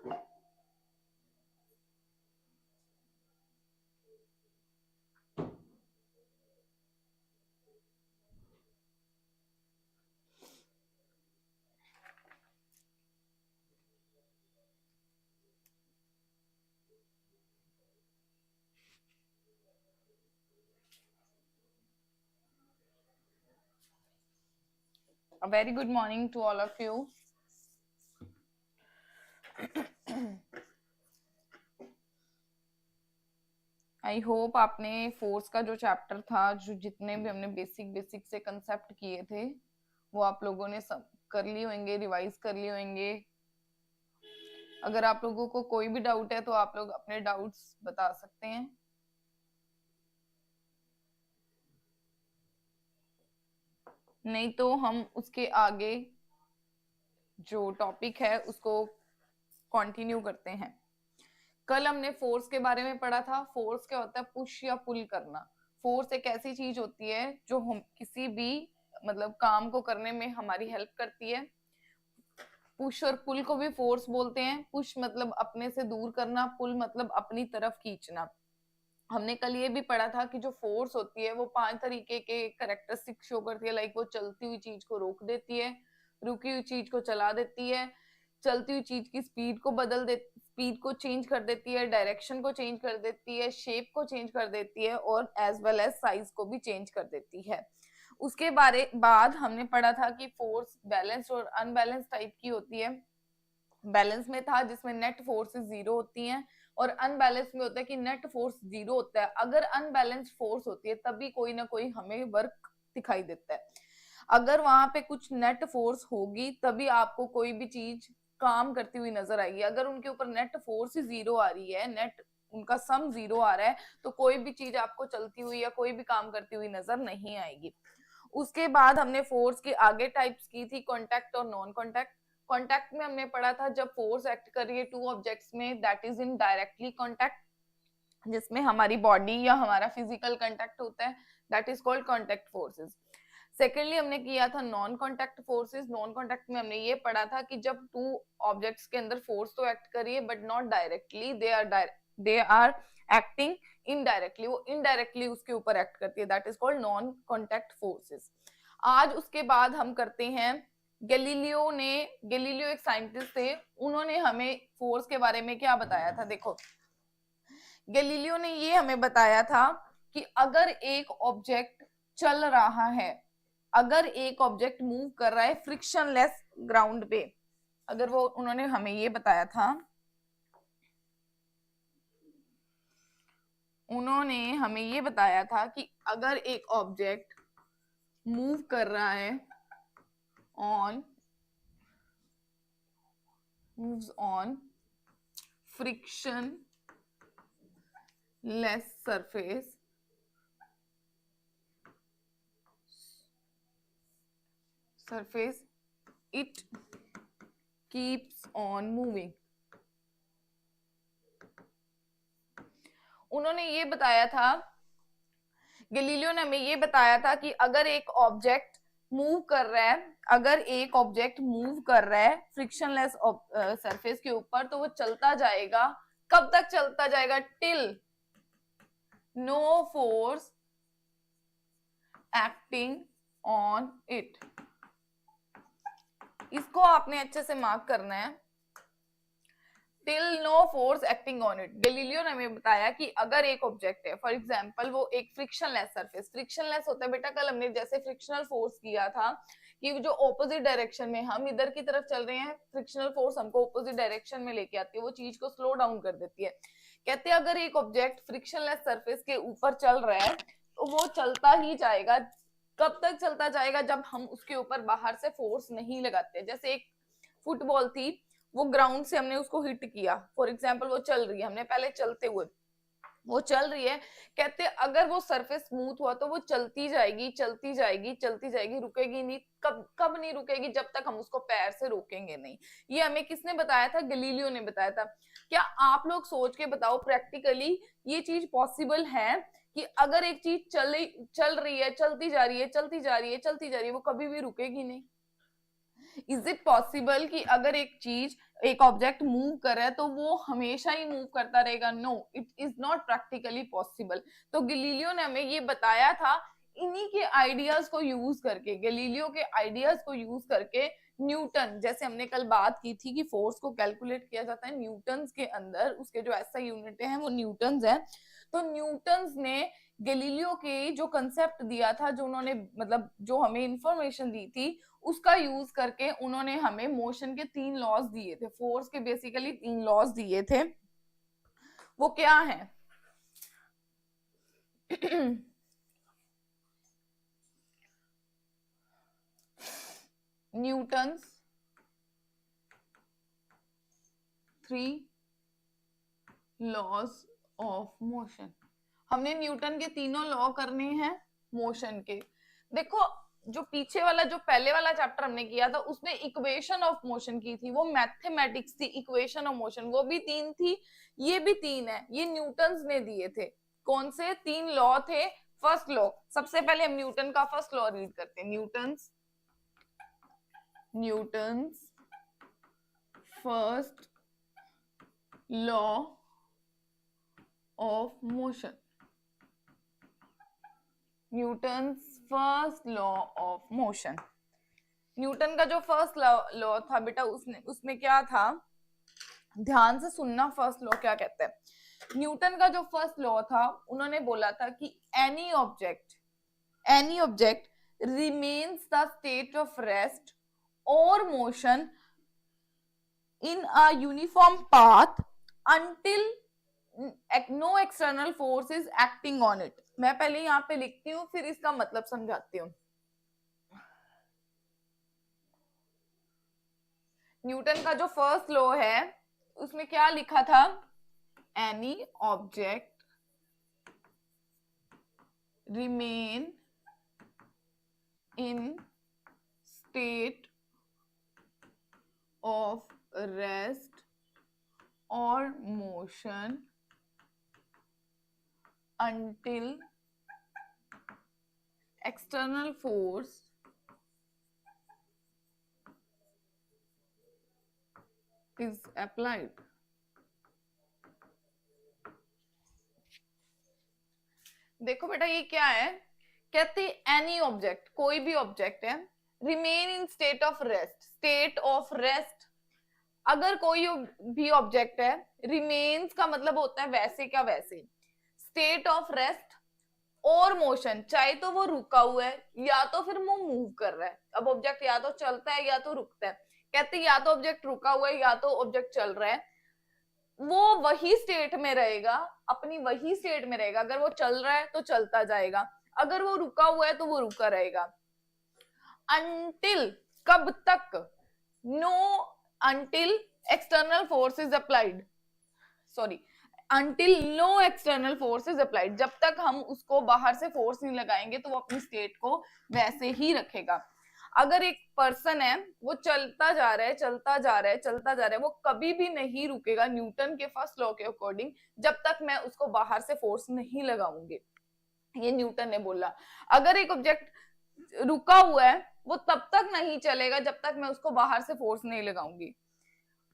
A very good morning to all of you. I hope आपने force का जो chapter था, जो जितने भी हमने बेसिक से कंसेप्ट किए थे, वो आप लोगों ने सब कर लिए होंगे, रिवाइज कर लिए होंगे। अगर आप लोगों को कोई भी डाउट है तो आप लोग अपने डाउट्स बता सकते हैं। नहीं तो हम उसके आगे जो टॉपिक है उसको कंटिन्यू करते हैं। कल हमने फोर्स के बारे में पढ़ा था। फोर्स क्या होता है? पुश या पुल करना। फोर्स एक ऐसी चीज होती है जो हम किसी भी मतलब काम को करने में हमारी हेल्प करती है। पुश और पुल को भी फोर्स बोलते हैं। पुश मतलब अपने से दूर करना, पुल मतलब अपनी तरफ खींचना। हमने कल ये भी पढ़ा था कि जो फोर्स होती है वो 5 तरीके के कैरेक्टरिस्टिक शो करती है। लाइक वो चलती हुई चीज को रोक देती है, रुकी हुई चीज को चला देती है, चलती हुई चीज की स्पीड को स्पीड को चेंज कर देती है, डायरेक्शन को चेंज कर देती है, शेप को चेंज कर देती है और एज वेल एज साइज को भी चेंज कर देती है। उसके बाद हमने पढ़ा था कि फोर्स बैलेंस और अनबैलेंस टाइप की होती है। बैलेंस में था जिसमें नेट फोर्सेस 0 होती हैं, और अनबैलेंस में होता है कि नेट फोर्स 0 होता है। अगर अनबैलेंस फोर्स होती है तभी कोई ना कोई हमें वर्क दिखाई देता है। अगर वहां पे कुछ नेट फोर्स होगी तभी आपको कोई भी चीज काम करती हुई नजर आएगी। अगर उनके ऊपर नेट फोर्स ही 0 आ रही है, नेट उनका सम 0 आ रहा है, तो कोई भी चीज आपको चलती हुई या कोई भी काम करती हुई नजर नहीं आएगी। उसके बाद हमने फोर्स की आगे टाइप्स की थी, कॉन्टैक्ट और नॉन कॉन्टैक्ट। कॉन्टैक्ट में हमने पढ़ा था जब फोर्स एक्ट कर रही है टू ऑब्जेक्ट्स में, that is in directly contact, जिसमें हमारी बॉडी या हमारा फिजिकल कांटेक्ट होता है, that is called contact forces. Secondly हमने किया था non contact forces. Non contact में हमने ये पढ़ा था कि जब टू ऑब्जेक्ट्स के अंदर फोर्स तो एक्ट करिए but not directly, they are acting indirectly, वो इनडायरेक्टली उसके ऊपर एक्ट करती है, that is called non contact forces. आज उसके बाद हम करते हैं गैलीलियो एक साइंटिस्ट थे, उन्होंने हमें फोर्स के बारे में क्या बताया था। देखो, गैलीलियो ने ये हमें बताया था कि अगर एक ऑब्जेक्ट चल रहा है, अगर एक ऑब्जेक्ट मूव कर रहा है फ्रिक्शनलेस ग्राउंड पे, अगर वो उन्होंने हमें ये बताया था, उन्होंने हमें ये बताया था कि अगर एक ऑब्जेक्ट मूव कर रहा है on moves on friction less surface, it keeps on moving. उन्होंने ये बताया था, गैलीलियो ने हमें ये बताया था कि अगर एक ऑब्जेक्ट मूव कर रहा है, अगर एक ऑब्जेक्ट मूव कर रहा है फ्रिक्शनलेस सरफेस के ऊपर, तो वो चलता जाएगा। कब तक चलता जाएगा? Till no force acting on it. इसको आपने अच्छे से मार्क करना है, till no force acting on it. Galileo ने हमें बताया कि अगर एक ऑब्जेक्ट है, फॉर एग्जांपल वो एक फ्रिक्शनलेस सरफेस, फ्रिक्शनलेस होता है बेटा, कल हमने जैसे फ्रिक्शनल फोर्स किया था कि जो ऑपोजिट डायरेक्शन में हम इधर की तरफ चल रहे हैं, फ्रिक्शनल फोर्स हमको ऑपोजिट डायरेक्शन में लेके आती है, वो चीज को स्लो डाउन कर देती है। कहते हैं अगर एक ऑब्जेक्ट फ्रिक्शनलेस सरफेस के ऊपर चल रहा है तो वो चलता ही जाएगा। कब तक चलता जाएगा? जब हम उसके ऊपर बाहर से फोर्स नहीं लगाते। जैसे एक फुटबॉल थी, वो ग्राउंड से हमने उसको हिट किया, फॉर एग्जाम्पल वो चल रही है, हमने पहले चलते हुए, वो चल रही है, कहते अगर वो सरफेस स्मूथ हुआ तो वो चलती जाएगी चलती जाएगी चलती जाएगी, रुकेगी नहीं। कब कब नहीं रुकेगी? जब तक हम उसको पैर से रोकेंगे नहीं। ये हमें किसने बताया था? गैलीलियो ने बताया था। क्या आप लोग सोच के बताओ, प्रैक्टिकली ये चीज पॉसिबल है कि अगर एक चीज चल रही है, चलती जा रही है चलती जा रही है चलती जा रही है, वो कभी भी रुकेगी नहीं? इज इट पॉसिबल कि अगर एक चीज एक ऑब्जेक्ट मूव कर रहा है तो वो हमेशा ही मूव करता रहेगा? No, it is not practically possible. तो गैलीलियो ने हमें ये बताया था, इन्हीं के आइडियाज को यूज करके, गैलीलियो के आइडियाज को यूज करके न्यूटन, जैसे हमने कल बात की थी कि फोर्स को कैलकुलेट किया जाता है न्यूटन्स के अंदर, उसके जो ऐसा यूनिट है वो न्यूटन्स है। तो न्यूटन्स ने गैलीलियो के जो कंसेप्ट दिया था, जो उन्होंने मतलब जो हमें इंफॉर्मेशन दी थी, उसका यूज करके उन्होंने हमें मोशन के 3 लॉज दिए थे, फोर्स के बेसिकली 3 लॉज दिए थे। वो क्या है? Newton's 3 laws of motion. हमने न्यूटन के तीनों लॉ करने हैं मोशन के। देखो, जो पीछे वाला, जो पहले वाला चैप्टर हमने किया था, उसमें इक्वेशन ऑफ मोशन की थी, वो मैथमेटिक्स थी। इक्वेशन ऑफ मोशन वो भी 3 थी, ये भी 3 है। ये न्यूटन्स ने दिए थे। कौन से 3 लॉ थे? फर्स्ट लॉ, सबसे पहले हम न्यूटन का फर्स्ट लॉ रीड करते हैं। Newton's first law of motion. Newton's first law of motion. Newton का जो फर्स्ट लॉ था बेटा, उसमें क्या था? ध्यान से सुनना, फर्स्ट लॉ क्या कहता है। न्यूटन का जो फर्स्ट लॉ था, उन्होंने बोला था कि any object remains the state of rest और motion in a uniform path until no external force is acting on it। मैं पहले यहाँ पे लिखती हूँ, फिर इसका मतलब समझाती हूँ। न्यूटन का जो फर्स्ट लॉ है, उसमें क्या लिखा था? Any object remain in state of rest और motion until external force is applied। देखो बेटा, ये क्या है? कहते एनी ऑब्जेक्ट, कोई भी ऑब्जेक्ट है, remain in state of rest. State of rest, अगर कोई भी ऑब्जेक्ट है, रिमेन्स का मतलब होता है वैसे क्या वैसे। स्टेट ऑफ रेस्ट और मोशन, चाहे तो वो रुका हुआ है या तो फिर वो मूव कर रहा है। अब ऑब्जेक्ट या तो चलता है या तो रुकता है। कहते या तो ऑब्जेक्ट रुका हुआ है या तो ऑब्जेक्ट चल रहा है, वो वही स्टेट में रहेगा, अपनी वही स्टेट में रहेगा। अगर वो चल रहा है तो चलता जाएगा, अगर वो रुका हुआ है तो वो रुका रहेगा। अंटिल, कब तक? No, until external force is applied, sorry, until no external force is applied। जब तक हम उसको बाहर से फोर्स नहीं लगाएंगे तो वो अपनी स्टेट को वैसे ही रखेगा। अगर एक पर्सन है, वो चलता जा रहा है, चलता जा रहा है, चलता जा रहा है, वो कभी भी नहीं रुकेगा न्यूटन के फर्स्ट लॉ के अकॉर्डिंग, जब तक मैं उसको बाहर से फोर्स नहीं लगाऊंगी। ये न्यूटन ने बोला। अगर एक ऑब्जेक्ट रुका हुआ है, वो तब तक नहीं चलेगा जब तक मैं उसको बाहर से फोर्स नहीं लगाऊंगी।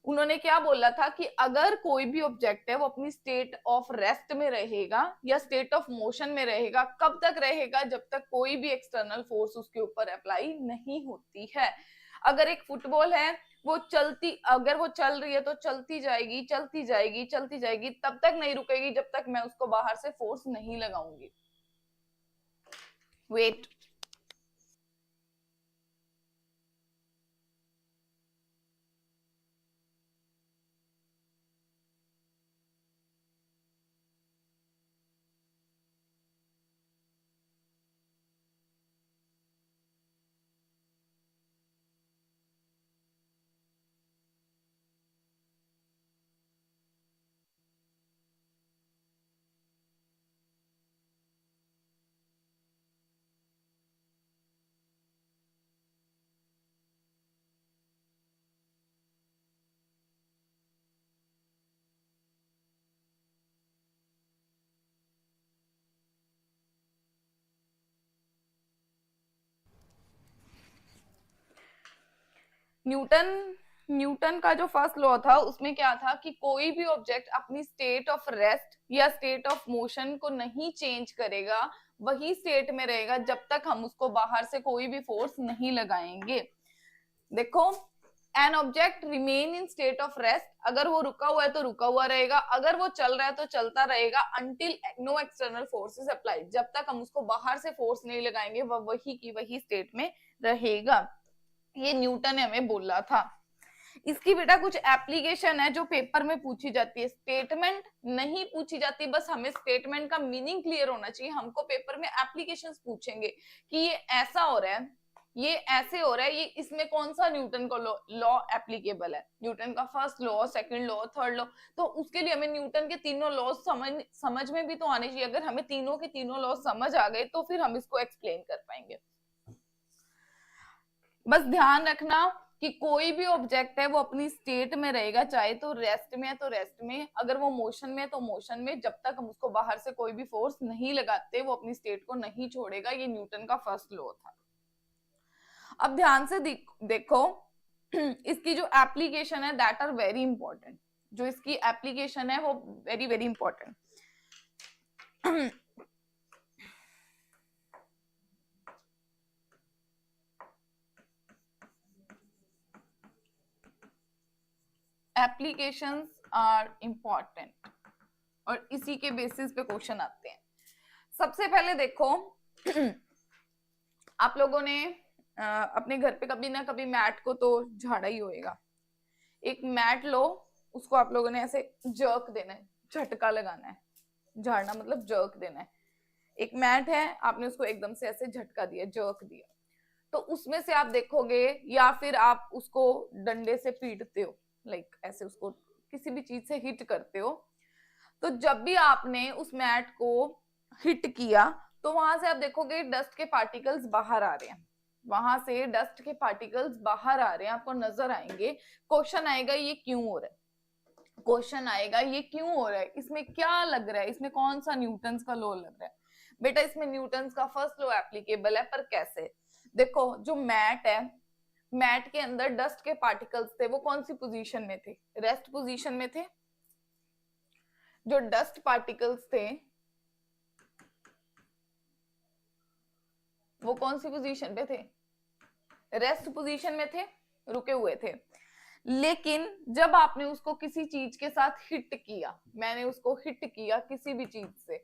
उन्होंने क्या बोला था कि अगर कोई भी ऑब्जेक्ट है, वो अपनी स्टेट ऑफ रेस्ट में रहेगा या स्टेट ऑफ मोशन में रहेगा। कब तक रहेगा? जब तक कोई भी एक्सटर्नल फोर्स उसके ऊपर अप्लाई नहीं होती है। अगर एक फुटबॉल है, वो चलती, अगर वो चल रही है तो चलती जाएगी, चलती जाएगी, चलती जाएगी, तब तक नहीं रुकेगी जब तक मैं उसको बाहर से फोर्स नहीं लगाऊंगी। वेट, न्यूटन न्यूटन का जो फर्स्ट लॉ था उसमें क्या था कि कोई भी ऑब्जेक्ट अपनी स्टेट ऑफ रेस्ट या स्टेट ऑफ मोशन को नहीं चेंज करेगा, वही स्टेट में रहेगा जब तक हम उसको बाहर से कोई भी फोर्स नहीं लगाएंगे। देखो, an object remain in state of rest, अगर वो रुका हुआ है तो रुका हुआ रहेगा, अगर वो चल रहा है तो चलता रहेगा, until no external force is applied, जब तक हम उसको बाहर से फोर्स नहीं लगाएंगे वह वही की वही स्टेट में रहेगा। ये न्यूटन ने हमें बोला था। इसकी बेटा कुछ एप्लीकेशन है जो पेपर में पूछी जाती है, स्टेटमेंट नहीं पूछी जाती, बस हमें स्टेटमेंट का मीनिंग क्लियर होना चाहिए। हमको पेपर में एप्लीकेशंस पूछेंगे कि ये ऐसा हो रहा है, ये ऐसे हो रहा है, ये इसमें कौन सा न्यूटन का लॉ एप्लीकेबल है, न्यूटन का first law, second law, third law. तो उसके लिए हमें न्यूटन के तीनों लॉ समझ में भी तो आने चाहिए। अगर हमें तीनों के तीनों लॉ समझ आ गए तो फिर हम इसको एक्सप्लेन कर पाएंगे। बस ध्यान रखना कि कोई भी ऑब्जेक्ट है वो अपनी स्टेट में रहेगा, चाहे तो रेस्ट में है तो रेस्ट में, अगर वो मोशन में है तो मोशन में, जब तक हम उसको बाहर से कोई भी फोर्स नहीं लगाते वो अपनी स्टेट को नहीं छोड़ेगा। ये न्यूटन का फर्स्ट लॉ था। अब ध्यान से देखो, इसकी जो एप्लीकेशन है दैट आर वेरी इंपॉर्टेंट, जो इसकी एप्लीकेशन है वो very very important. Applications are important और इसी के बेसिस पे क्वेश्चन आते हैं। सबसे पहले देखो, आप लोगों ने अपने घर पे कभी ना कभी मैट को तो झाड़ा ही होएगा। एक मैट लो, उसको आप लोगों ने ऐसे जर्क देना है, झटका लगाना है। झाड़ना मतलब जर्क देना है। एक मैट है, आपने उसको एकदम से ऐसे झटका दिया, जर्क दिया, तो उसमें से आप देखोगे, या फिर आप उसको डंडे से पीटते हो, लाइक ऐसे उसको किसी भी चीज से हिट करते हो, तो जब भी आपने उस मैट को हिट किया तो वहां से आप देखोगे डस्ट के पार्टिकल्स बाहर आ रहे हैं, वहां से डस्ट के पार्टिकल्स बाहर आ रहे हैं, आपको नजर आएंगे। क्वेश्चन आएगा ये क्यों हो रहा है, क्वेश्चन आएगा ये क्यों हो रहा है, इसमें क्या लग रहा है, इसमें कौन सा न्यूटन का लॉ लग रहा है। बेटा इसमें न्यूटन का फर्स्ट लॉ एप्लीकेबल है, पर कैसे? देखो, जो मैट है, मैट के अंदर डस्ट के पार्टिकल्स थे, वो कौन सी पोजीशन में थे? रेस्ट पोजीशन में थे। जो डस्ट पार्टिकल्स थे वो कौन सी पोजीशन पे थे? रेस्ट पोजीशन में थे, रुके हुए थे। लेकिन जब आपने उसको किसी चीज के साथ हिट किया, मैंने उसको हिट किया किसी भी चीज से,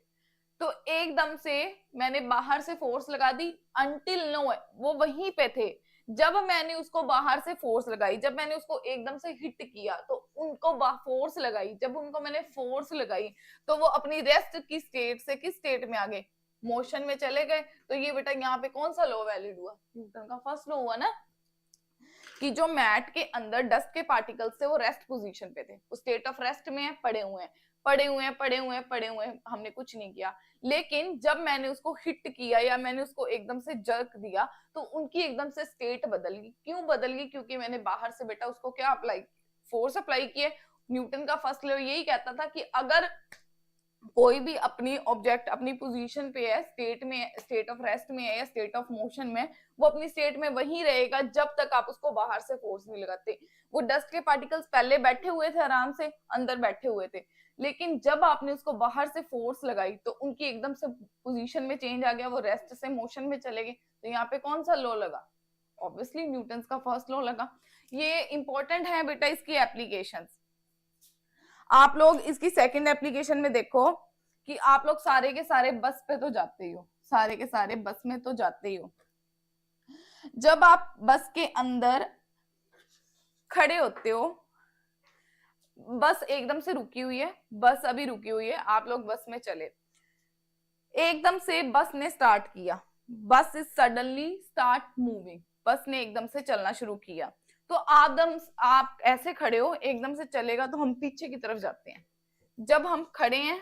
तो एकदम से मैंने बाहर से फोर्स लगा दी, अंटिल नो वो वहीं पे थे। जब मैंने उसको बाहर से फोर्स लगाई, जब मैंने उसको एकदम से हिट किया तो उनको फोर्स लगाई, जब उनको मैंने फोर्स लगाई तो वो अपनी रेस्ट की स्टेट से किस स्टेट में आ गए? मोशन में चले गए। तो ये बेटा यहाँ पे कौन सा लॉ वैलिड हुआ? न्यूटन का फर्स्ट लॉ हुआ ना, कि जो मैट के अंदर डस्ट के पार्टिकल्स थे वो रेस्ट पोजीशन पे थे, वो स्टेट ऑफ रेस्ट में है, पड़े हुए हैं, पड़े हुए हैं, पड़े हुए हैं, पड़े हुए हैं, हमने कुछ नहीं किया। लेकिन जब मैंने उसको हिट किया या मैंने उसको एकदम से जर्क दिया तो उनकी एकदम से स्टेट बदल गई। क्यों बदल गई? क्योंकि मैंने बाहर से बेटा उसको क्या अप्लाई, फोर्स अप्लाई किए। न्यूटन का फर्स्ट लॉ यही कहता था कि अगर कोई भी अपनी ऑब्जेक्ट अपनी पोजीशन पे है, स्टेट में, स्टेट ऑफ रेस्ट में है या स्टेट ऑफ मोशन में, वो अपनी स्टेट में वही रहेगा जब तक आप उसको बाहर से फोर्स नहीं लगाते। वो डस्ट के पार्टिकल्स पहले बैठे हुए थे, आराम से अंदर बैठे हुए थे, लेकिन जब आपने उसको बाहर से फोर्स लगाई तो उनकी एकदम से पोजीशन में चेंज आ गया, वो रेस्ट से मोशन में चले गए। तो यहाँ पे कौन सा लॉ लगा? ऑब्वियसली न्यूटन का फर्स्ट लॉ लगा। ये इंपॉर्टेंट है बेटा इसकी एप्लीकेशंस। आप लोग इसकी सेकंड एप्लीकेशन में देखो कि आप लोग सारे के सारे बस पे तो जाते ही हो, सारे के सारे बस में तो जाते ही हो। जब आप बस के अंदर खड़े होते हो, बस एकदम से रुकी हुई है, बस अभी रुकी हुई है, आप लोग बस में चले, एकदम से बस ने स्टार्ट किया, बस इज सडनली स्टार्ट मूविंग, बस ने एकदम से चलना शुरू किया, तो आप ऐसे खड़े हो, एकदम से चलेगा तो हम पीछे की तरफ जाते हैं। जब हम खड़े हैं,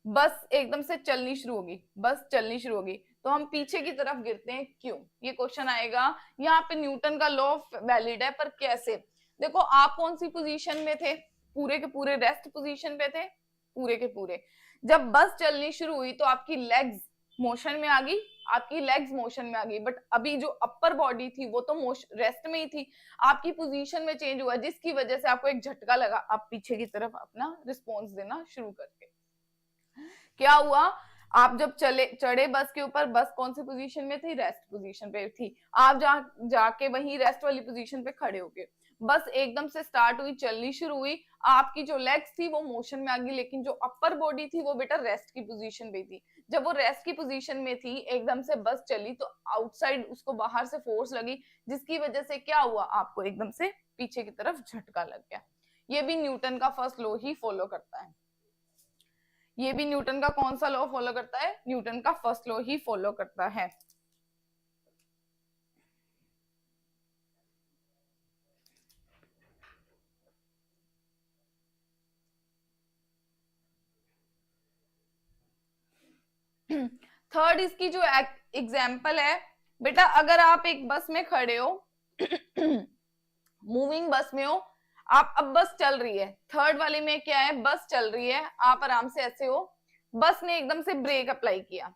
बस एकदम से चलनी शुरू होगी, बस चलनी शुरू होगी तो हम पीछे की तरफ गिरते हैं। क्यों? ये क्वेश्चन आएगा। यहाँ पे न्यूटन का लॉ वैलिड है, पर कैसे? देखो, आप कौन सी पोजीशन में थे? पूरे के पूरे रेस्ट पोजीशन पे थे, पूरे के पूरे। जब बस चलनी शुरू हुई तो आपकी लेग्स मोशन में आ गई, आपकी लेग्स मोशन में आ गई, बट अभी जो अपर बॉडी थी वो तो रेस्ट में ही थी, आपकी पोजीशन में चेंज हुआ जिसकी वजह से आपको एक झटका लगा, आप पीछे की तरफ अपना रिस्पॉन्स देना शुरू करके क्या हुआ, आप जब चढ़े बस के ऊपर, बस कौन सी पोजीशन में थी, रेस्ट पोजीशन पे थी, आप जाके वहीं रेस्ट वाली पोजीशन पे खड़े हो गए, बस एकदम से स्टार्ट हुई, चलनी शुरू हुई, आपकी जो लेग्स थी वो मोशन में आ गई, लेकिन जो अपर बॉडी थी वो बेटा रेस्ट की पोजीशन पे थी। जब वो रेस्ट की पोजीशन में थी, एकदम से बस चली तो आउटसाइड उसको बाहर से फोर्स लगी, जिसकी वजह से क्या हुआ, आपको एकदम से पीछे की तरफ झटका लग गया। ये भी न्यूटन का फर्स्ट लॉ ही फॉलो करता है। ये भी न्यूटन का कौन सा लॉ फॉलो करता है, न्यूटन का फर्स्ट लॉ ही फॉलो करता है। थर्ड इसकी जो एग्जाम्पल है, बेटा अगर आप एक बस में खड़े हो, मूविंग बस में हो, आप अब बस चल रही है, थर्ड वाले में क्या है, बस चल रही है, आप आराम से ऐसे हो, बस ने एकदम से ब्रेक अप्लाई किया,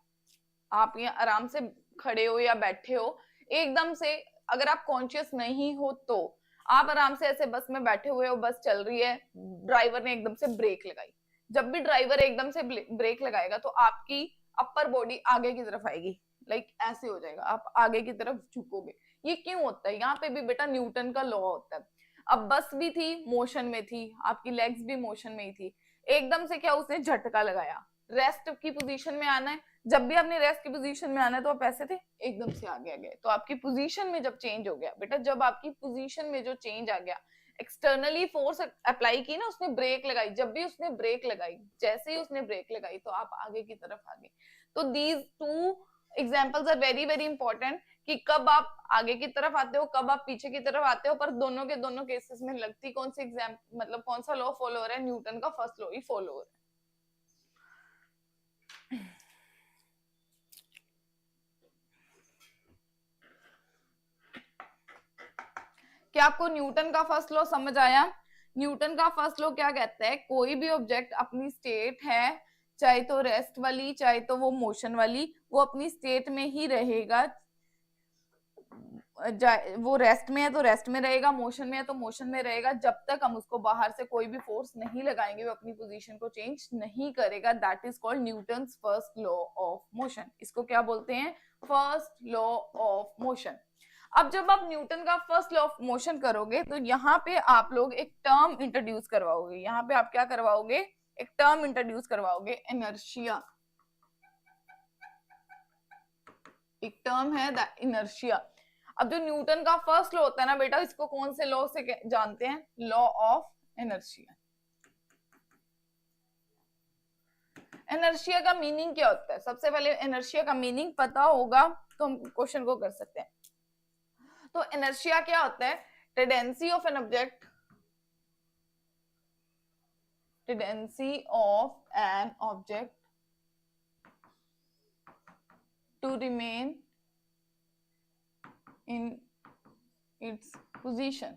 आप यहाँ आराम से खड़े हो या बैठे हो, एकदम से अगर आप कॉन्शियस नहीं हो तो आप आराम से ऐसे बस में बैठे हुए हो, बस चल रही है, ड्राइवर ने एकदम से ब्रेक लगाई, जब भी ड्राइवर एकदम से ब्रेक लगाएगा तो आपकी अपर बॉडी आगे की तरफ आएगी, लाइक ऐसे हो जाएगा, आप आगे की तरफ झुकोगे। ये क्यों होता है, यहाँ पे भी बेटा न्यूटन का लॉ होता है। अब बस भी थी, मोशन में थी, आपकी लेग्स भी मोशन में ही थी, एकदम से क्या उसने झटका लगाया, रेस्ट की पोजीशन में आना है, जब भी आपने रेस्ट की पोजीशन में आना है तो आप ऐसे थे, एकदम से आगे आ गए, तो आपकी पोजीशन में जब चेंज हो गया, बेटा जब आपकी पोजीशन में जो चेंज आ गया, एक्सटर्नली फोर्स अप्लाई की ना, उसने ब्रेक लगाई, जब भी उसने ब्रेक लगाई, जैसे ही उसने ब्रेक लगाई तो आप आगे की तरफ आ गए। तो these two examples are very very important, कि कब आप आगे की तरफ आते हो, कब आप पीछे की तरफ आते हो, पर दोनों के दोनों केसेस में लगती कौन सी मतलब कौन सा लॉ फॉलो हो रहा है, न्यूटन का फर्स्ट लॉ ही फॉलो हो रहा है। क्या आपको न्यूटन का फर्स्ट लॉ समझ आया? न्यूटन का फर्स्ट लॉ क्या कहता है, कोई भी ऑब्जेक्ट अपनी स्टेट है, चाहे तो रेस्ट वाली चाहे तो वो मोशन वाली, वो अपनी स्टेट में ही रहेगा, वो रेस्ट में है तो रेस्ट में रहेगा, मोशन में है तो मोशन में रहेगा, जब तक हम उसको बाहर से कोई भी फोर्स नहीं लगाएंगे वो अपनी पोजीशन को चेंज नहीं करेगा। That is called Newton's first law of motion. इसको क्या बोलते हैं, फर्स्ट लॉ ऑफ मोशन। अब जब आप न्यूटन का फर्स्ट लॉ ऑफ मोशन करोगे तो यहाँ पे आप लोग एक टर्म इंट्रोड्यूस करवाओगे, यहाँ पे आप क्या करवाओगे, एक टर्म इंट्रोड्यूस करवाओगे, इनर्शिया। एक टर्म है द इनर्शिया। अब जो न्यूटन का फर्स्ट लॉ होता है ना बेटा, इसको कौन से लॉ से जानते हैं, लॉ ऑफ इनर्शिया। इनर्शिया का मीनिंग क्या होता है, सबसे पहले इनर्शिया का मीनिंग पता होगा तो हम क्वेश्चन को कर सकते हैं। तो इनर्शिया क्या होता है, tendency of an object, tendency of an object to remain in its position।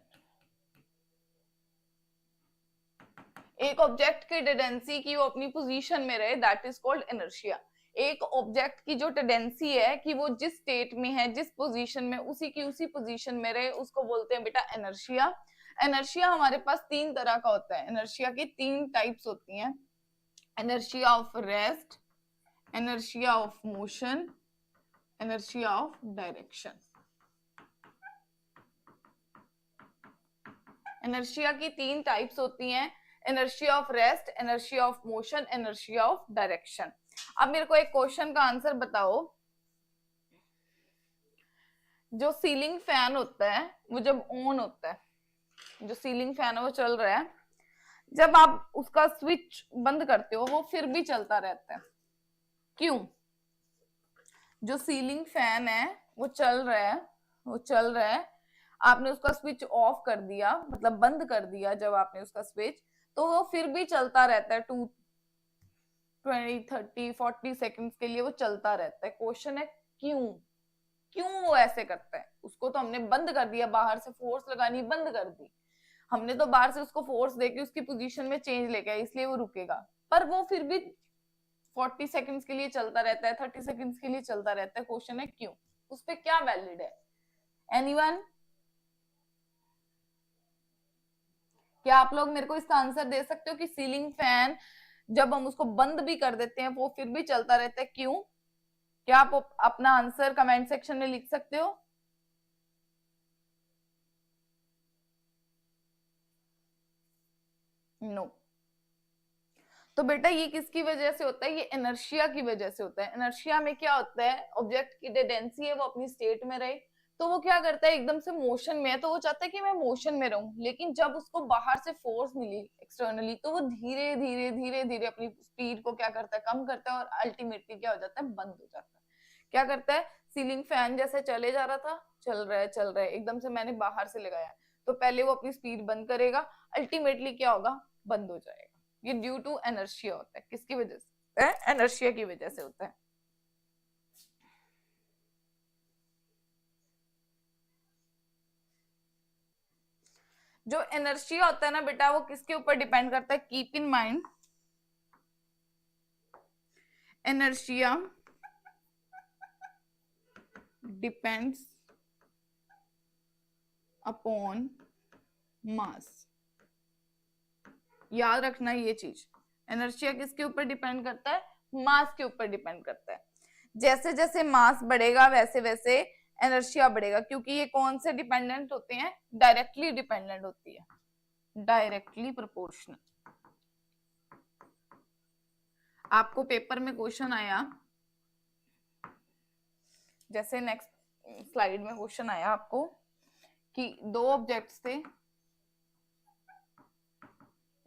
एक ऑब्जेक्ट की टेंडेंसी की वो अपनी पोजीशन में रहे, दैट इज कॉल्ड इनर्शिया। एक ऑब्जेक्ट की जो टेंडेंसी है कि वो जिस स्टेट में है, जिस पोजीशन में, उसी की उसी पोजीशन में रहे, उसको बोलते हैं बेटा इनर्शिया। इनर्शिया हमारे पास तीन तरह का होता है, इनर्शिया की तीन टाइप्स होती हैं, inertia of rest, inertia of motion, inertia of direction. Inertia की तीन टाइप्स होती हैं, inertia of rest, inertia of motion, inertia of direction. अब मेरे को एक क्वेश्चन का आंसर बताओ, जो सीलिंग फैन होता है वो जब ऑन होता है, जो सीलिंग फैन है वो चल रहा है, जब आप उसका स्विच बंद करते हो वो फिर भी चलता रहता है, क्यों? जो सीलिंग फैन है वो चल रहा है, वो चल रहा है, आपने उसका स्विच ऑफ कर दिया, मतलब बंद कर दिया जब आपने उसका स्विच, तो वो फिर भी चलता रहता है, 20, 30, 40 सेकंड्स के लिए वो चलता रहता है। क्वेश्चन है क्यों, क्यों वो ऐसे करता है? उसको तो हमने बंद कर दिया, बाहर से फोर्स लगानी बंद कर दी, हमने तो बाहर से उसको फोर्स देके उसकी पोजीशन में चेंज लेके आए, इसलिए वो रुकेगा, पर वो फिर भी 40 सेकंड्स के लिए चलता रहता है, 30 सेकंड्स के लिए चलता रहता है, क्वेश्चन है क्यों, उस पे क्या वैलिड है? एनीवन? क्या आप लोग मेरे को इसका आंसर दे सकते हो कि सीलिंग फैन जब हम उसको बंद भी कर देते हैं वो फिर भी चलता रहता है, क्यों? क्या आप अपना आंसर कमेंट सेक्शन में लिख सकते हो? नो। तो बेटा ये किसकी वजह से होता है? ये इनर्शिया की वजह से होता है। इनर्शिया में क्या होता है, ऑब्जेक्ट की टेंडेंसी है वो अपनी स्टेट में रहे, तो वो क्या करता है, एकदम से मोशन में है तो वो चाहता है कि मैं मोशन में रहूं, लेकिन जब उसको बाहर से फोर्स मिली एक्सटर्नली तो वो धीरे धीरे धीरे धीरे अपनी स्पीड को क्या करता है, कम करता है, और अल्टीमेटली क्या हो जाता है, बंद हो जाता है। क्या करता है, सीलिंग फैन जैसे चले जा रहा था, चल रहा है, एकदम से मैंने बाहर से लगाया तो पहले वो अपनी स्पीड बंद करेगा, अल्टीमेटली क्या होगा, बंद हो जाएगा। ये ड्यू टू एनर्शिया होता है। किसकी वजह से? एनर्शिया की वजह से होता है। जो एनर्शिया होता है ना बेटा, वो किसके ऊपर डिपेंड करता है? Keep in mind, inertia depends upon mass. याद रखना ये चीज, एनर्शिया किसके ऊपर डिपेंड करता है? मास के ऊपर डिपेंड करता है। जैसे जैसे मास बढ़ेगा वैसे वैसे एनर्शिया बढ़ेगा, क्योंकि ये कौन से डिपेंडेंट होते हैं? डायरेक्टली डिपेंडेंट होती है, डायरेक्टली प्रोपोर्शनल। आपको पेपर में क्वेश्चन आया, जैसे नेक्स्ट स्लाइड में क्वेश्चन आया आपको कि दो ऑब्जेक्ट्स थे,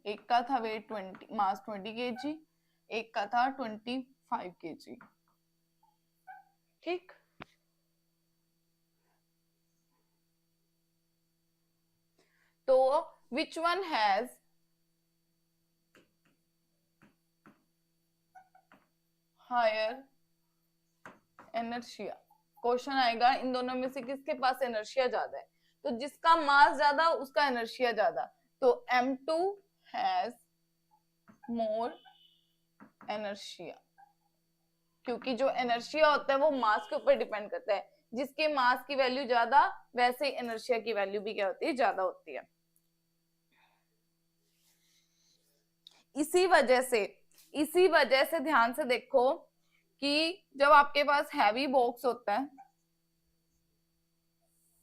एक का था वेट 20, मास 20 kg, एक का था 25 kg। ठीक, तो which one has higher inertia? Question आएगा इन दोनों में से किसके पास एनर्शिया ज्यादा है, तो जिसका मास ज्यादा उसका एनर्शिया ज्यादा, तो M2 हैज मोर एनर्शिया, क्योंकि जो एनर्शिया होता है वो मास के ऊपर डिपेंड करता है, जिसके मास की वैल्यू ज्यादा वैसे ही एनर्शिया की वैल्यू भी क्या होती है, ज्यादा होती है। इसी वजह से ध्यान से देखो कि जब आपके पास हैवी बॉक्स होता है,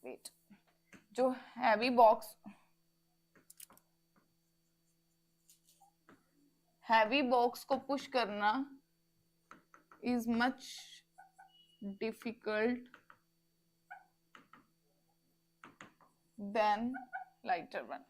वेट, जो हैवी बॉक्स को पुश करना is much difficult than lighter one।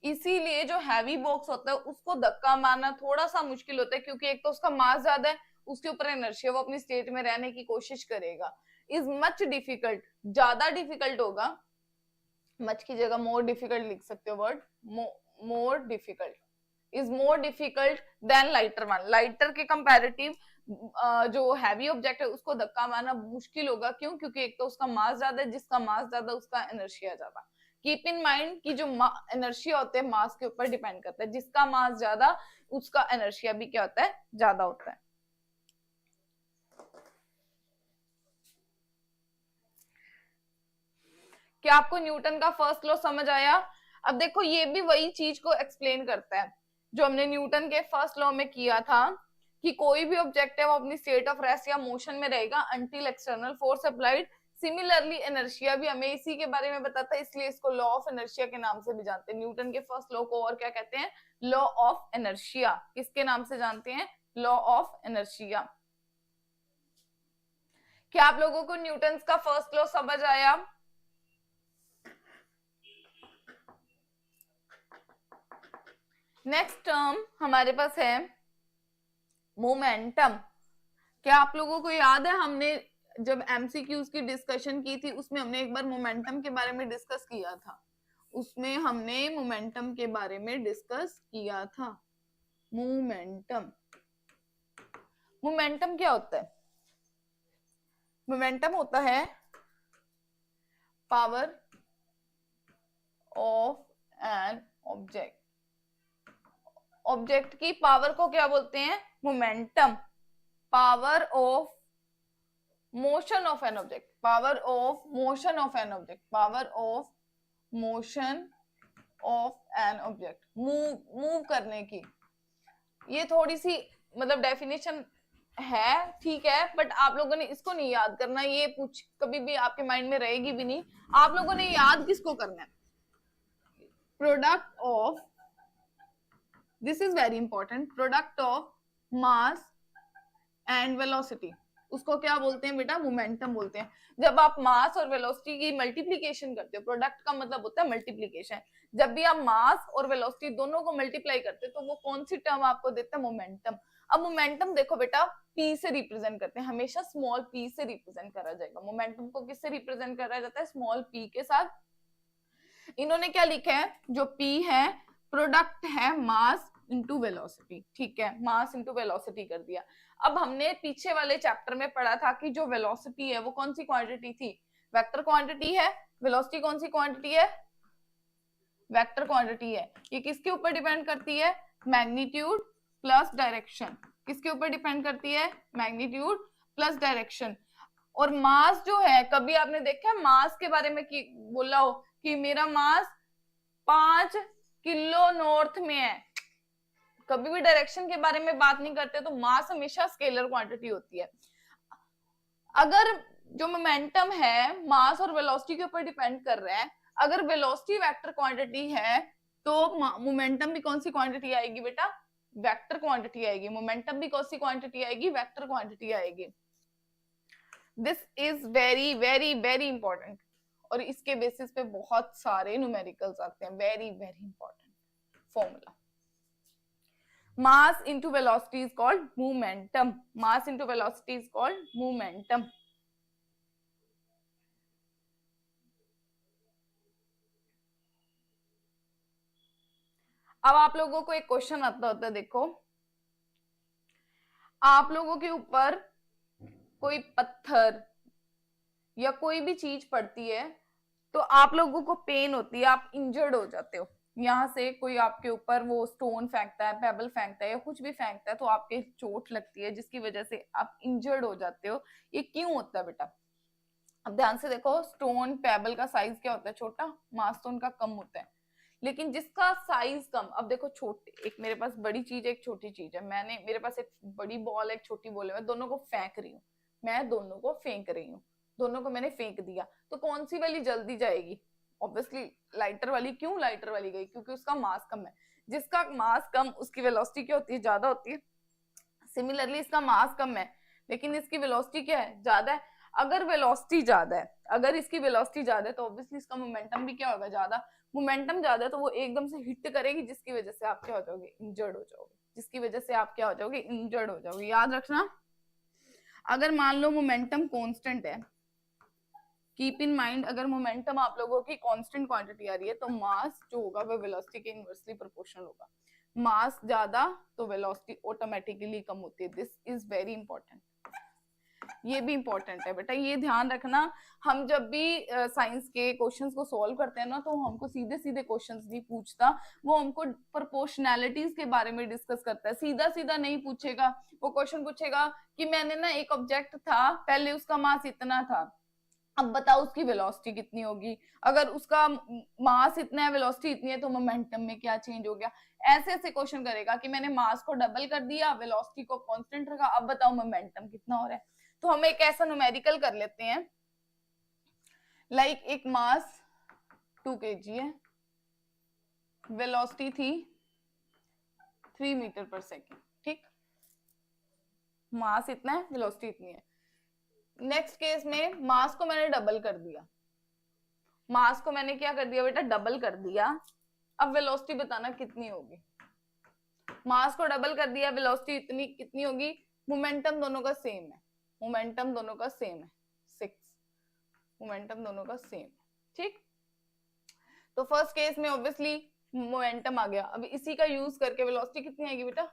इसीलिए जो हैवी बॉक्स होता है उसको धक्का मारना थोड़ा सा मुश्किल होता है, क्योंकि एक तो उसका मास ज्यादा है, उसके ऊपर इनर्शिया, वो अपनी स्टेट में रहने की कोशिश करेगा। इज मच डिफिकल्ट, ज्यादा डिफिकल्ट होगा, मच की जगह मोर डिफिकल्ट लिख सकते हो word, more difficult, is more difficult than lighter one. Lighter के कंपैरेटिव जो हैवी ऑब्जेक्ट है उसको धक्का मारना मुश्किल होगा, क्यों? क्योंकि एक तो उसका मास ज्यादा है, जिसका मास ज्यादा उसका एनर्शिया ज्यादा। कीप इन माइंड कि जो एनर्शिया होते हैं मास के ऊपर डिपेंड करता है, जिसका मास ज्यादा उसका एनर्शिया भी क्या होता है, ज्यादा होता है। क्या आपको न्यूटन का फर्स्ट लॉ समझ आया? अब देखो ये भी वही चीज को एक्सप्लेन करता है जो हमने न्यूटन के फर्स्ट लॉ में किया था, कि कोई भी ऑब्जेक्ट है वो अपनी स्टेट ऑफ रेस्ट या मोशन में रहेगा until external force applied. Similarly inertia भी हमें इसी के बारे में बताता है, इसलिए इसको लॉ ऑफ एनर्शिया के नाम से भी जानते हैं। न्यूटन के फर्स्ट लॉ को और क्या कहते हैं? Law of inertia. किसके नाम से जानते हैं? Law of inertia. क्या आप लोगों को न्यूटन का फर्स्ट लॉ समझ आया? नेक्स्ट टर्म हमारे पास है मोमेंटम। क्या आप लोगों को याद है हमने जब एमसीक्यूज की डिस्कशन की थी उसमें हमने एक बार मोमेंटम के बारे में डिस्कस किया था, उसमें हमने मोमेंटम के बारे में डिस्कस किया था। मोमेंटम, मोमेंटम क्या होता है? मोमेंटम होता है power of an object object की पावर को क्या बोलते हैं? Momentum. Power of motion of an object, power of motion of an object, power of motion of an object, move करने की। ये थोड़ी सी मतलब डेफिनेशन है, ठीक है, बट आप लोगों ने इसको नहीं याद करना, ये पूछ कभी भी आपके माइंड में रहेगी भी नहीं। आप लोगों ने याद किसको करना है? Product of, this is very important, product of mass and velocity, उसको क्या बोलते हैं बेटा? मोमेंटम बोलते हैं। जब आप मास और वेलोसिटी की मल्टीप्लीकेशन करते हो, प्रोडक्ट का मतलब होता है मल्टीप्लीकेशन, जब भी आप मास और वेलोसिटी दोनों को मल्टीप्लाई करते हो तो वो कौन सी टर्म आपको देता है? मोमेंटम। अब मोमेंटम देखो बेटा, पी से रिप्रेजेंट करते हैं, हमेशा स्मॉल पी से रिप्रेजेंट करा जाएगा। मोमेंटम को किससे रिप्रेजेंट करा जाता है? स्मॉल पी के साथ। इन्होंने क्या लिखा है? जो पी है प्रोडक्ट है मास इंटू वेलोसिटी, ठीक है, मास इंटू वेलोसिटी कर दिया। अब हमने पीछे वाले चैप्टर में पढ़ा था कि जो वेलोसिटी है वो कौन सी क्वांटिटी थी? वेक्टर क्वांटिटी है। वेलोसिटी कौन सी क्वांटिटी है? वेक्टर क्वांटिटी है। ये किसके ऊपर डिपेंड करती है? Magnitude plus direction. किसके ऊपर डिपेंड करती है? Magnitude plus direction. और मास जो है, कभी आपने देखा मास के बारे में कि बोला हो कि मेरा मास 5 किलो नॉर्थ में है? कभी भी डायरेक्शन के बारे में बात नहीं करते, तो मास हमेशा स्केलर क्वांटिटी होती है। अगर जो मोमेंटम है मास और वेलोसिटी के ऊपर डिपेंड कर रहा है, अगर वेलोसिटी वेक्टर क्वांटिटी है तो मोमेंटम भी कौन सी क्वांटिटी आएगी बेटा? वेक्टर क्वांटिटी आएगी। मोमेंटम भी कौन सी क्वांटिटी आएगी? वेक्टर क्वांटिटी आएगी। This is very very very important, और इसके बेसिस पे बहुत सारे न्यूमेरिकल्स आते हैं। Very very important formula. mass into velocity is called momentum. Mass into velocity is called momentum. अब आप लोगों को एक क्वेश्चन आता होता है, देखो आप लोगों के ऊपर कोई पत्थर या कोई भी चीज पड़ती है तो आप लोगों को पेन होती है, आप इंजर्ड हो जाते हो। यहाँ से कोई आपके ऊपर वो स्टोन फेंकता है, पेबल फेंकता है या कुछ भी फेंकता है तो आपके चोट लगती है, जिसकी वजह से आप इंजर्ड हो जाते हो। ये क्यों होता है बेटा? अब ध्यान से देखो, स्टोन पेबल का साइज क्या होता है? छोटा। मास तो उनका कम होता है, लेकिन जिसका साइज कम, अब देखो छोटे, एक मेरे पास बड़ी चीज है, एक छोटी चीज है, मेरे पास एक बड़ी बॉल है, एक छोटी बॉल है, मैं दोनों को फेंक रही हूँ, दोनों को मैंने फेंक दिया, तो कौन सी वाली जल्दी जाएगी? ऑब्वियसली लाइटर वाली। क्यों लाइटर वाली गई? क्योंकि उसका मास कम है। जिसका मास कम उसकी वेलोसिटी क्या होती है? ज्यादा होती है। सिमिलरली इसका मास कम है लेकिन इसकी वेलोसिटी क्या है? ज्यादा है। अगर वेलोसिटी ज्यादा है, अगर इसकी वेलोसिटी ज्यादा है तो ऑब्वियसली इसका मोमेंटम भी क्या होगा? ज्यादा। मोमेंटम ज्यादा है तो वो एकदम से हिट करेगी, जिसकी वजह से आप क्या हो जाओगे? इंजर्ड हो जाओगे। जिसकी वजह से आप क्या हो जाओगे? इंजर्ड हो जाओगे। याद रखना, अगर मान लो मोमेंटम कांस्टेंट है, कीप इन माइंड, अगर मोमेंटम आप लोगों की कांस्टेंट क्वांटिटी आ रही है तो मास जो होगा वो वेलोसिटी के इनवर्सली प्रोपोर्शनल होगा। मास ज्यादा तो वेलोसिटी ऑटोमेटिकली कम होती है। This is very important. ये भी इंपॉर्टेंट है बेटा, ये ध्यान रखना। हम जब भी साइंस के क्वेश्चंस को सॉल्व करते हैं ना, तो हमको सीधे सीधे क्वेश्चंस नहीं पूछता, वो हमको प्रोपोर्शनैलिटीज के बारे में डिस्कस करता है। सीधा सीधा नहीं पूछेगा। वो क्वेश्चन पूछेगा कि मैंने ना एक ऑब्जेक्ट था, पहले उसका मास इतना था, अब बताओ उसकी वेलोसिटी कितनी होगी? अगर उसका मास इतना है, वेलोसिटी इतनी है, तो मोमेंटम में क्या चेंज हो गया? ऐसे ऐसे क्वेश्चन करेगा कि मैंने मास को डबल कर दिया, वेलोसिटी को कांस्टेंट रखा, अब बताओ मोमेंटम कितना हो रहा है? तो हम एक ऐसा न्यूमेरिकल कर लेते हैं, लाइक एक मास 2 kg है, वेलोसिटी थी 3 मीटर पर सेकेंड, ठीक? मास इतना है, वेलोसिटी इतनी है। नेक्स्ट केस में मास को मैंने डबल कर दिया, मास को मैंने क्या कर दिया बेटा? डबल कर दिया। अब वेलोसिटी बताना कितनी होगी? मास को डबल कर दिया, वेलोसिटी इतनी कितनी होगी? मोमेंटम दोनों का सेम है, मोमेंटम दोनों का सेम है 6, मोमेंटम दोनों का सेम, ठीक? तो फर्स्ट केस में ऑब्वियसली मोमेंटम आ गया। अब इसी का यूज करके वेलोसिटी कितनी आएगी बेटा?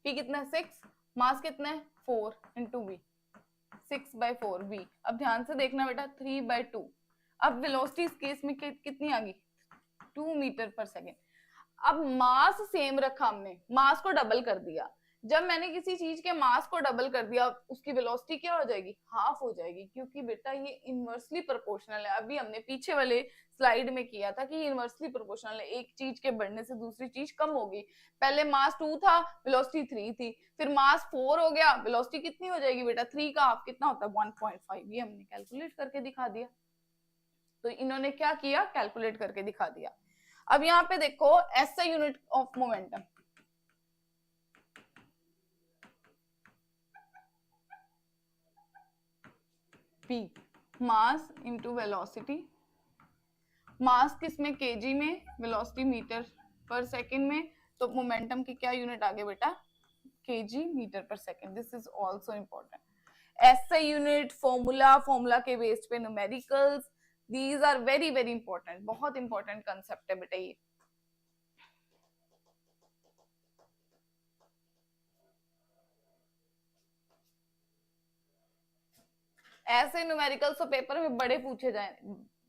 p कितना है? 6, मास कितना है? 4 इंटू v, 6/4 v। अब ध्यान से देखना बेटा, 3/2। अब वेलोसिटी इस केस में कितनी आ गई? 2 मीटर पर सेकेंड। अब मास सेम रखा, हमने मास को डबल कर दिया। जब मैंने किसी चीज के मास को डबल कर दिया, उसकी वेलोसिटी क्या हो जाएगी, हाफ हो जाएगी, क्योंकि बेटा ये इनवर्सली प्रोपोर्शनल है। अभी हमने पीछे वाले स्लाइड में किया था कि इनवर्सली प्रोपोर्शनल है, एक चीज के बढ़ने से दूसरी चीज कम होगी। पहले मास 2 था, वेलोसिटी 3 थी, फिर मास 4 हो गया, वेलोसिटी कितनी हो जाएगी बेटा, 3 का हाफ कितना होता है, 1.5। ये हमने कैलकुलेट करके दिखा दिया। तो इन्होंने क्या किया, कैलकुलेट करके दिखा दिया। अब यहाँ पे देखो SI unit of momentum, P, mass into velocity. Mass किसमें, केजी में, वेलोसिटी मीटर पर सेकंड में, तो मोमेंटम की क्या यूनिट आगे बेटा, KG metre per second. This is also important. SI unit, formula के बेस पे numericals, these are very very important, बहुत इंपॉर्टेंट कंसेप्ट है बेटा ये। ऐसे न्यूमेरिकल्स तो पेपर में बड़े पूछे जाए,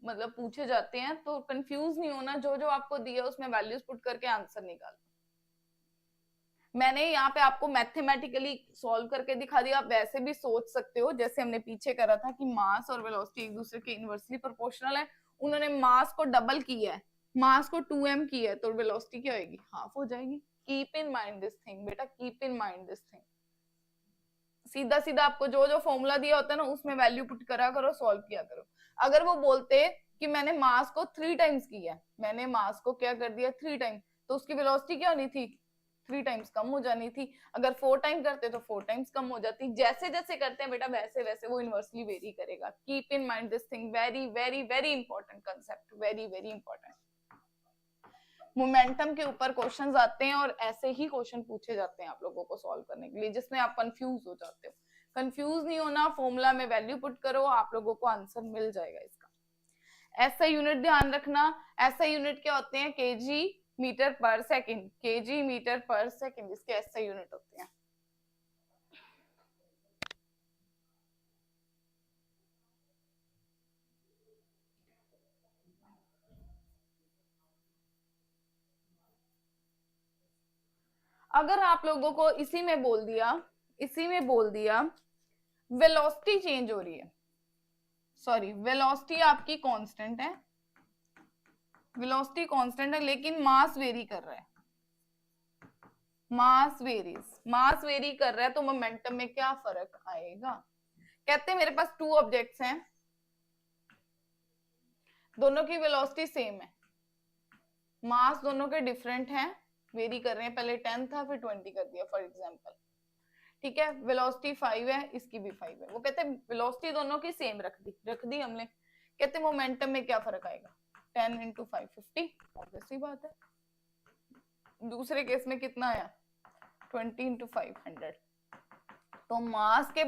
मतलब पूछे जाते हैं, तो कंफ्यूज नहीं होना, जो जो आपको दिया उसमें वैल्यूज पुट करके आंसर निकाल। मैंने यहाँ पे आपको मैथमेटिकली सॉल्व करके दिखा दिया, आप वैसे भी सोच सकते हो, जैसे हमने पीछे करा था कि मास और वेलोसिटी एक दूसरे के इनवर्सली प्रोपोर्शनल है। उन्होंने मास को डबल किया है, मास को 2m किया है, तो वेलोसिटी क्या होगी, हाफ हो जाएगी। Keep in mind this thing बेटा, keep in mind this thing. सीधा सीधा आपको जो जो फॉर्मूला दिया होता है ना, उसमें वैल्यू पुट करा करो, सॉल्व किया करो। अगर वो बोलते कि मैंने मास को 3 टाइम्स किया, मैंने मास को क्या कर दिया, 3 टाइम, तो उसकी वेलोसिटी क्या होनी थी, 3 टाइम्स कम हो जानी थी। अगर 4 टाइम करते तो 4 टाइम्स कम हो जाती। जैसे जैसे करते हैं बेटा, वैसे वैसे वो इनवर्सली वेरी करेगा। Keep in mind this thing, very very very important concept, very very important. Momentum के ऊपर क्वेश्चंस आते हैं, और ऐसे ही क्वेश्चन पूछे जाते हैं आप लोगों को सॉल्व करने के लिए, जिसमें आप कंफ्यूज हो जाते हो। कंफ्यूज नहीं होना, फॉर्मूला में वैल्यू पुट करो, आप लोगों को आंसर मिल जाएगा इसका। ऐसा यूनिट ध्यान रखना, ऐसा यूनिट क्या होते हैं, KG metre per second, KG metre per second, इसके ऐसे यूनिट होते हैं। अगर आप लोगों को इसी में बोल दिया वेलोसिटी चेंज हो रही है, सॉरी वेलोसिटी आपकी कांस्टेंट है, वेलोसिटी कांस्टेंट है, लेकिन मास वेरी कर रहा है, मास वेरी कर रहा है, तो मोमेंटम में क्या फर्क आएगा। कहते हैं मेरे पास 2 ऑब्जेक्ट्स हैं, दोनों की वेलोसिटी सेम है, मास दोनों के डिफरेंट हैं, वेरी कर रहे हैं, पहले 10 था फिर 20 कर दिया फॉर एग्जांपल, ठीक है। वेलोसिटी 5 है, इसकी भी 5 है। वो कहते हैं वेलोसिटी दोनों की सेम रख दी हमने, कहते हैं मोमेंटम में क्या फर्क आएगा, 10 इंटू 5 50, ऑब्वियसली बात है। दूसरे केस में कितना आया, 20 इंटू 5 100। तो मास के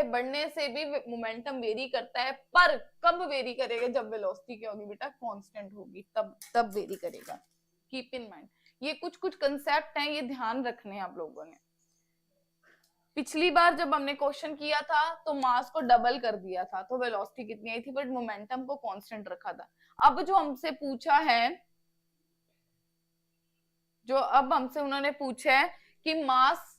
बढ़ने से भी मोमेंटम वेरी करता है, पर कब वेरी करेगा, जब वेलोसिटी क्या होगी बेटा, कांस्टेंट होगी, तब वेरी करेगा। कीप इन माइंड, ये कुछ कुछ कंसेप्ट हैं, ये ध्यान रखने हैं आप लोगों ने। पिछली बार जब हमने क्वेश्चन किया था तो मास को डबल कर दिया था, तो वेलोसिटी कितनी आई थी, बट मोमेंटम को कांस्टेंट रखा था। अब जो हमसे पूछा है, जो अब हमसे उन्होंने पूछा है कि मास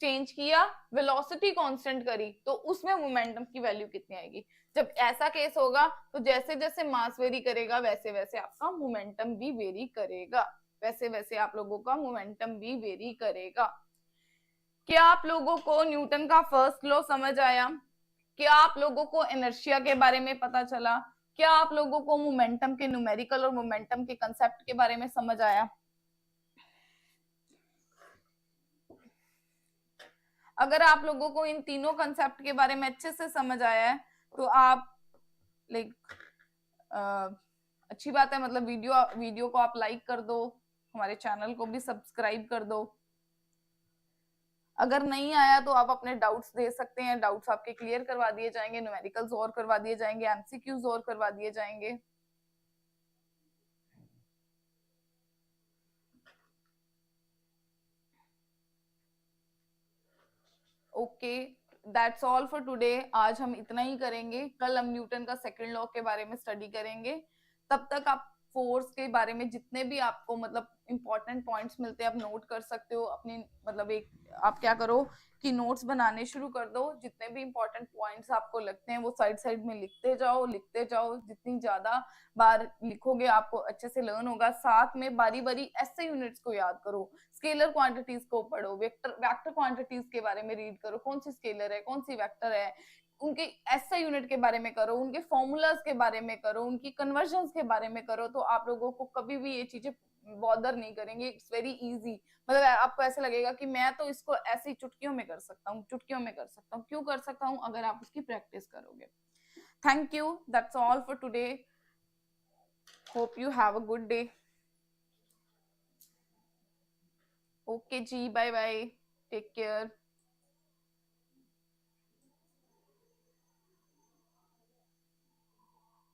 चेंज किया, वेलोसिटी कांस्टेंट करी, तो उसमें मोमेंटम की वैल्यू कितनी आएगी। जब ऐसा केस होगा तो जैसे जैसे मास वेरी करेगा, वैसे वैसे आपका मोमेंटम भी वेरी करेगा, वैसे वैसे आप लोगों का मोमेंटम भी वेरी करेगा। क्या आप लोगों को न्यूटन का फर्स्ट लॉ समझ आया, क्या आप लोगों को इनर्शिया के बारे में पता चला, क्या आप लोगों को मोमेंटम के न्यूमेरिकल और मोमेंटम के कंसेप्ट के बारे में समझ आया। अगर आप लोगों को इन तीनों कंसेप्ट के बारे में अच्छे से समझ आया है, तो आप लाइक अच्छी बात है, मतलब वीडियो को आप लाइक कर दो, हमारे चैनल को भी सब्सक्राइब कर दो। अगर नहीं आया तो आप अपने डाउट्स दे सकते हैं, डाउट्स आपके क्लियर करवा दिए जाएंगे, न्यूमेरिकल्स और करवा दिए जाएंगे, एमसीक्यूज और करवा दिए जाएंगे। Okay, that's all for today. आज हम इतना ही करेंगे, कल हम न्यूटन का सेकंड लॉ के बारे में स्टडी करेंगे। तब तक आप फोर्स के बारे में जितने भी आपको मतलब इंपॉर्टेंट पॉइंट्स मिलते हैं आप नोट कर सकते हो अपनी मतलब एक आप क्या करो कि नोट्स बनाने शुरू कर दो, जितने भी इंपॉर्टेंट पॉइंट्स आपको लगते हैं वो साइड साइड में लिखते जाओ, जितनी ज्यादा बार लिखोगे आपको अच्छे से लर्न होगा। साथ में बारी बारी ऐसे यूनिट्स को याद करो, स्केलर क्वांटिटीज को पढ़ो, वेक्टर क्वांटिटीज के बारे में रीड करो, कौन सी स्केलर है कौन सी वेक्टर है, उनके एसआई यूनिट के बारे में करो, उनके फॉर्मूलाज के बारे में करो, उनकी कन्वर्जन्स के बारे में करो, तो आप लोगों को कभी भी ये चीजें बॉदर नहीं करेंगे। इट्स वेरी इजी, मतलब आपको ऐसा लगेगा कि मैं तो इसको ऐसे ही चुटकियों में कर सकता हूँ, चुटकियों में कर सकता हूँ। क्यों कर सकता हूँ? अगर आप उसकी प्रैक्टिस करोगे। Thank you, that's all for today, hope you have a good day. Okay जी, बाय बाय, टेक केयर।